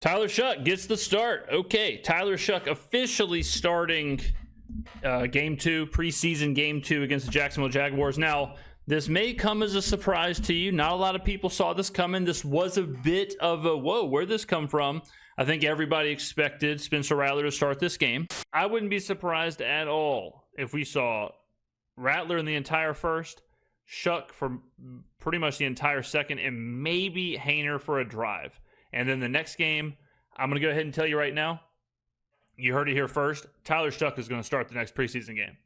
Tyler Shough gets the start. Okay, Tyler Shough officially starting game 2, preseason game 2 against the Jacksonville Jaguars. Now, this may come as a surprise to you. Not a lot of people saw this coming. This was a bit of a, whoa, where'd this come from? I think everybody expected Spencer Rattler to start this game. I wouldn't be surprised at all if we saw Rattler in the entire first, Shuck for pretty much the entire second, and maybe Haener for a drive. And then the next game, I'm going to go ahead and tell you right now, you heard it here first, Tyler Shough is going to start the next preseason game.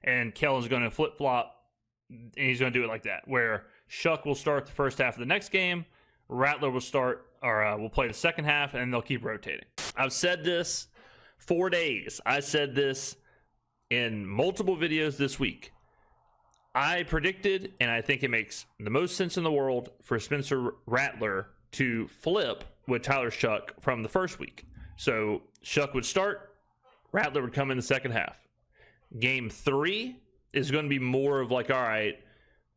And Kellen's going to flip-flop, and he's going to do it like that, where Shuck will start the first half of the next game, Rattler will start, or will play the second half, and they'll keep rotating. I've said this 4 days. I said this in multiple videos this week. I predicted, and I think it makes the most sense in the world for Spencer Rattler to flip with Tyler Shough from the first week. So Shough would start, Rattler would come in the second half. Game 3 is going to be more of like, all right,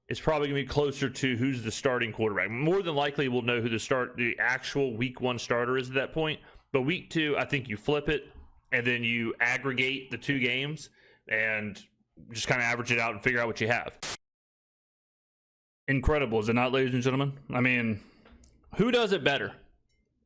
it's probably going to be closer to who's the starting quarterback. More than likely, we'll know who the actual week 1 starter is at that point. But week 2, I think you flip it, and then you aggregate the 2 games and just kind of average it out and figure out what you have. Incredible, is it not, ladies and gentlemen? I mean, who does it better?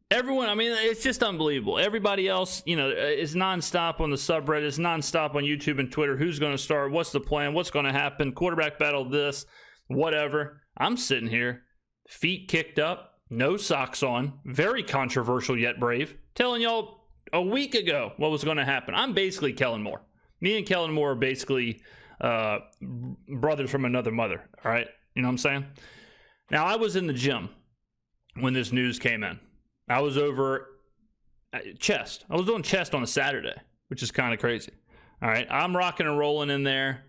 Everyone, I mean, it's just unbelievable. Everybody else, you know, is nonstop on the subreddit, is nonstop on YouTube and Twitter. Who's going to start? What's the plan? What's going to happen? Quarterback battle, this, whatever. I'm sitting here, feet kicked up, no socks on, very controversial yet brave, telling y'all a week ago what was going to happen. I'm basically Kellen Moore. Me and Kellen Moore are basically brothers from another mother, all right? You know what I'm saying? Now, I was in the gym when this news came in. I was over chest. I was doing chest on a Saturday, which is kind of crazy. All right, I'm rocking and rolling in there,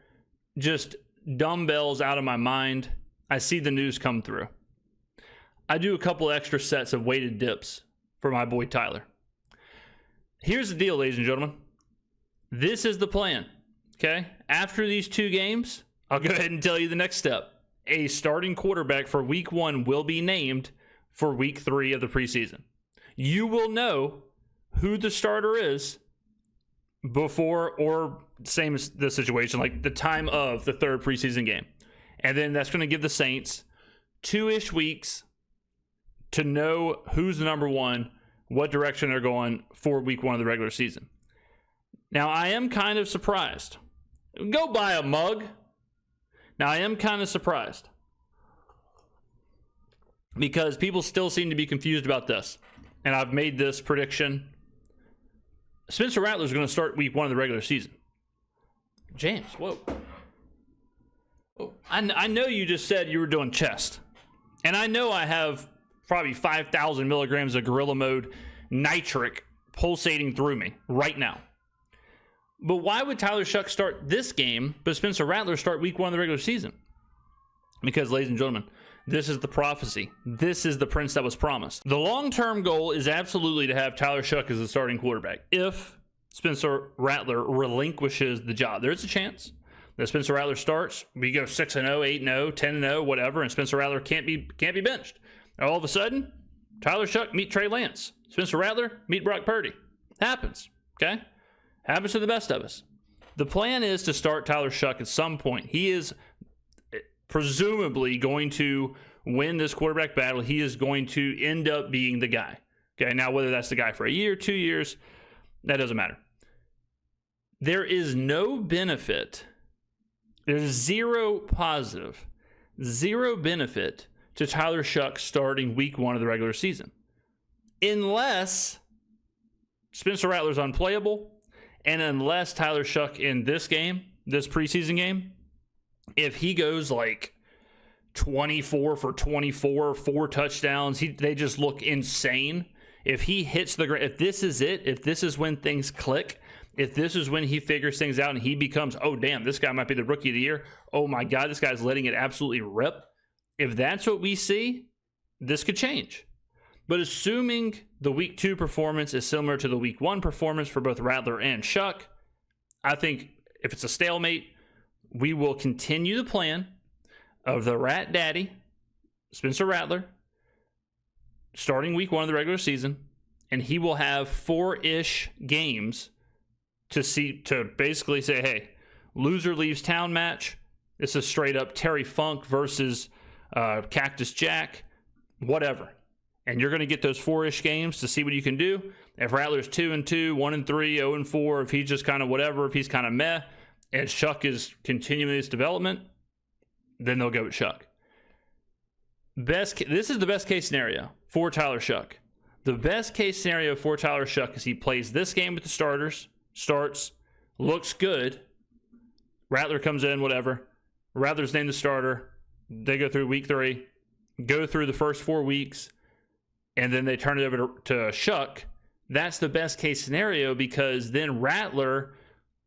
just dumbbells out of my mind. I see the news come through. I do a couple extra sets of weighted dips for my boy Tyler. Here's the deal, ladies and gentlemen. This is the plan, okay? After these 2 games, I'll go ahead and tell you the next step. A starting quarterback for week 1 will be named for week 3 of the preseason. You will know who the starter is before, or same as the situation, like the time of the 3rd preseason game. And then that's going to give the Saints 2-ish weeks to know who's the number 1, what direction they're going for week 1 of the regular season. Now, I am kind of surprised. Go buy a mug. Now, I am kind of surprised because people still seem to be confused about this. And I've made this prediction. Spencer Rattler is going to start week 1 of the regular season. James, whoa. I know you just said you were doing chest. And I know I have probably 5,000 milligrams of Gorilla Mode nitric pulsating through me right now. But why would Tyler Shough start this game, but Spencer Rattler start week 1 of the regular season? Because, ladies and gentlemen, this is the prophecy. This is the prince that was promised. The long-term goal is absolutely to have Tyler Shough as the starting quarterback. If Spencer Rattler relinquishes the job, there's a chance that Spencer Rattler starts. We go 6-0, 8-0, 10-0, whatever, and Spencer Rattler can't be benched. All of a sudden, Tyler Shough meet Trey Lance. Spencer Rattler meet Brock Purdy. Happens, okay? Happens to the best of us. The plan is to start Tyler Shough at some point. He is presumably going to win this quarterback battle. He is going to end up being the guy. Okay, now whether that's the guy for a year, 2 years, that doesn't matter. There is no benefit. There's zero positive, zero benefit to Tyler Shough starting week 1 of the regular season. Unless Spencer Rattler's unplayable, and unless Tyler Shough in this game, this preseason game, if he goes like 24 for 24, 4 touchdowns, they just look insane. If he hits the ground, if this is it, if this is when things click, if this is when he figures things out and he becomes, oh, damn, this guy might be the rookie of the year. Oh, my God, this guy's letting it absolutely rip. If that's what we see, this could change. But assuming the week 2 performance is similar to the week 1 performance for both Rattler and Shough, I think if it's a stalemate, we will continue the plan of the Rat Daddy, Spencer Rattler, starting week 1 of the regular season, and he will have 4-ish games to basically say, hey, loser leaves town match. It's a straight up Terry Funk versus Cactus Jack, whatever. And you're going to get those 4-ish games to see what you can do. If Rattler's 2-2, 1-3, 0-4, if he's just kind of whatever, if he's kind of meh, and Shuck is continuing his development, then they'll go with Shuck. This is the best case scenario for Tyler Shough. The best case scenario for Tyler Shough is he plays this game with the starters, starts, looks good. Rattler comes in, whatever. Rattler's named the starter. They go through week 3, go through the first 4 weeks, and then they turn it over to Shough. That's the best case scenario, because then Rattler,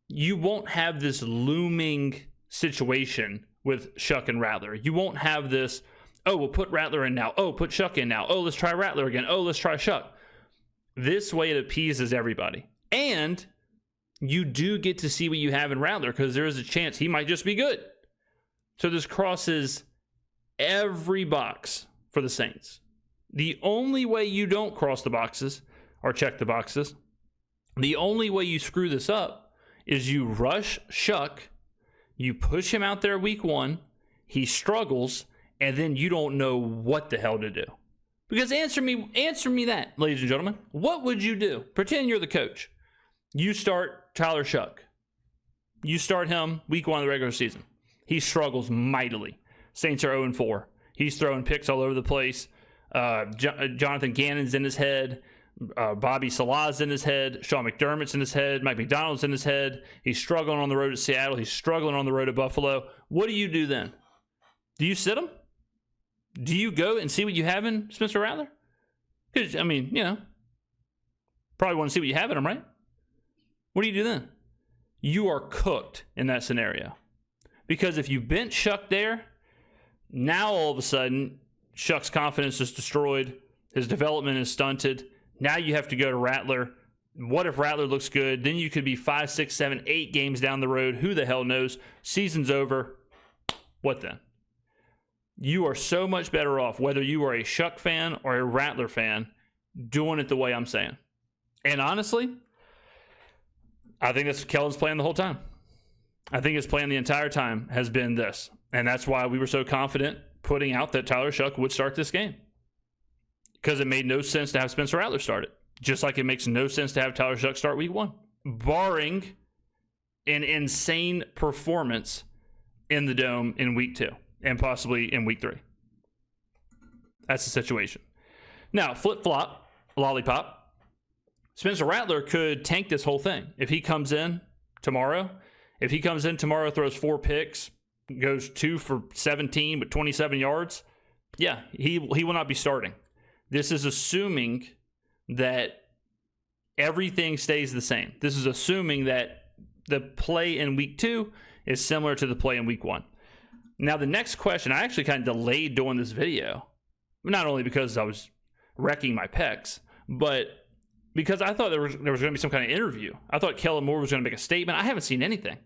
you won't have this looming situation with Shough and Rattler. You won't have this, oh, we'll put Rattler in now. Oh, put Shough in now. Oh, let's try Rattler again. Oh, let's try Shough. This way it appeases everybody. And you do get to see what you have in Rattler, because there is a chance he might just be good. So this crosses every box for the Saints. The only way you don't cross the boxes or check the boxes, the only way you screw this up is you rush Shough, you push him out there week 1, he struggles, and then you don't know what the hell to do. Because answer me that, ladies and gentlemen. What would you do? Pretend you're the coach. You start Tyler Shough. You start him week 1 of the regular season. He struggles mightily. Saints are 0-4. He's throwing picks all over the place. Jonathan Gannon's in his head. Bobby Salah's in his head. Sean McDermott's in his head. Mike McDonald's in his head. He's struggling on the road at Seattle. He's struggling on the road at Buffalo. What do you do then? Do you sit him? Do you go and see what you have in Spencer Rattler? Because, I mean, probably want to see what you have in him, right? What do you do then? You are cooked in that scenario. Because if you bench Shough there, now all of a sudden, Shuck's confidence is destroyed. His development is stunted. Now you have to go to Rattler. What if Rattler looks good? Then you could be 5, 6, 7, 8 games down the road. Who the hell knows? Season's over. What then? You are so much better off, whether you are a Shuck fan or a Rattler fan, doing it the way I'm saying. And honestly, I think that's Kellen's plan the whole time. I think his plan the entire time has been this. And that's why we were so confident putting out that Tyler Shough would start this game. Because it made no sense to have Spencer Rattler start it. Just like it makes no sense to have Tyler Shough start week 1. Barring an insane performance in the Dome in week 2. And possibly in week 3. That's the situation. Now, flip-flop, lollipop. Spencer Rattler could tank this whole thing. If he comes in tomorrow, throws 4 picks, goes 2 for 17 but 27 yards, yeah, he will not be starting. This is assuming that everything stays the same. This is assuming that the play in week 2 is similar to the play in week 1. Now, the next question, I actually kind of delayed doing this video, not only because I was wrecking my pecs, but because I thought there was going to be some kind of interview. I thought Kellen Moore was going to make a statement. I haven't seen anything.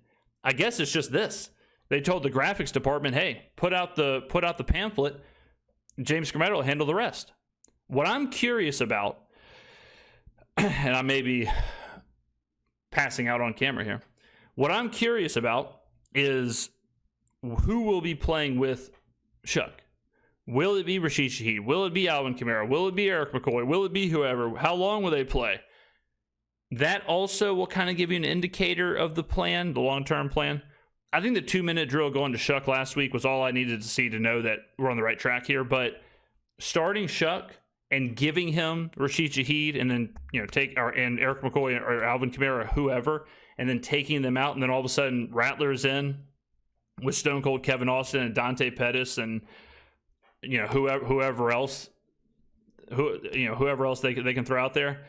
I guess it's just this. They told the graphics department, hey, put out the pamphlet. James Skrmetta will handle the rest. What I'm curious about, and I may be passing out on camera here. What I'm curious about is who will be playing with Shough. Will it be Rashid Shaheed? Will it be Alvin Kamara? Will it be Eric McCoy? Will it be whoever? How long will they play? That also will kind of give you an indicator of the plan, the long-term plan. I think the 2-minute drill going to Shough last week was all I needed to see to know that we're on the right track here. But starting Shough and giving him Rashid Shaheed and then and Eric McCoy or Alvin Kamara or whoever, and then taking them out, and then all of a sudden Rattler's in with Stone Cold Kevin Austin and Dante Pettis and whoever else they can throw out there.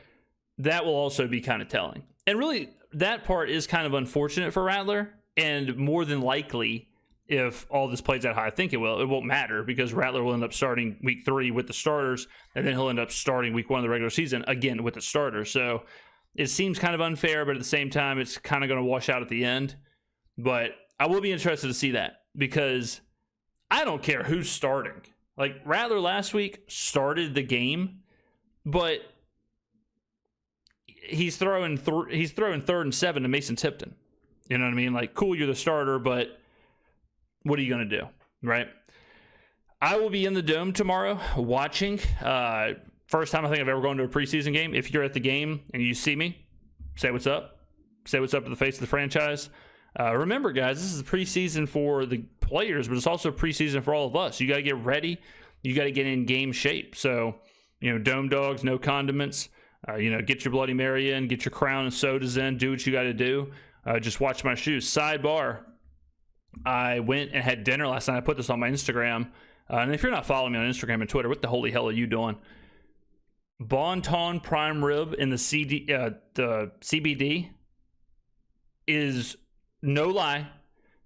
That will also be kind of telling. And really, that part is kind of unfortunate for Rattler. And more than likely, if all this plays out how I think it will, it won't matter because Rattler will end up starting week 3 with the starters, and then he'll end up starting week 1 of the regular season again with the starters. So it seems kind of unfair, but at the same time, it's kind of going to wash out at the end. But I will be interested to see that because I don't care who's starting. Like Rattler last week started the game, but he's throwing third and 7 to Mason Tipton. You know what I mean? Like, cool, you're the starter, but what are you going to do, right? I will be in the Dome tomorrow watching. First time I think I've ever gone to a preseason game. If you're at the game and you see me, say what's up. Say what's up to the face of the franchise. Remember, guys, this is preseason for the players, but it's also preseason for all of us. You got to get ready. You got to get in game shape. So, Dome dogs, no condiments. Get your Bloody Mary in, get your Crown and sodas in, do what you got to do. Just watch my shoes. Sidebar, I went and had dinner last night. I put this on my Instagram. And if you're not following me on Instagram and Twitter, what the holy hell are you doing? Bon Ton prime rib in the CBD is, no lie,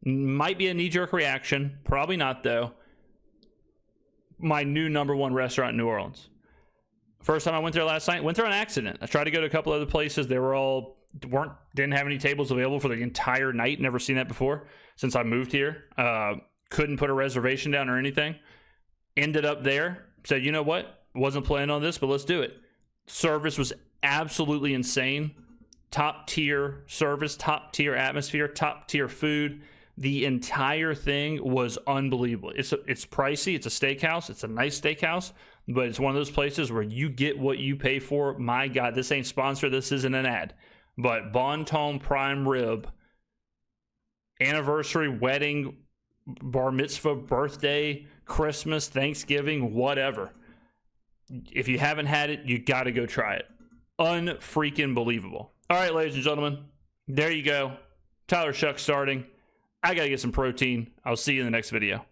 might be a knee-jerk reaction. Probably not, though. My new #1 restaurant in New Orleans. First time I went there last night, went there on accident. I tried to go to a couple other places. They didn't have any tables available for the entire night. Never seen that before since I moved here. Couldn't put a reservation down or anything. Ended up there. Said, you know what? Wasn't planning on this, but let's do it. Service was absolutely insane. Top tier service, top tier atmosphere, top tier food. The entire thing was unbelievable. It's pricey. It's a steakhouse. It's a nice steakhouse, but it's one of those places where you get what you pay for. My God, this ain't sponsored. This isn't an ad. But Bon Ton prime rib, anniversary, wedding, bar mitzvah, birthday, Christmas, Thanksgiving, whatever. If you haven't had it, you got to go try it. Unfreaking believable. All right, ladies and gentlemen, there you go. Tyler Shough starting. I got to get some protein. I'll see you in the next video.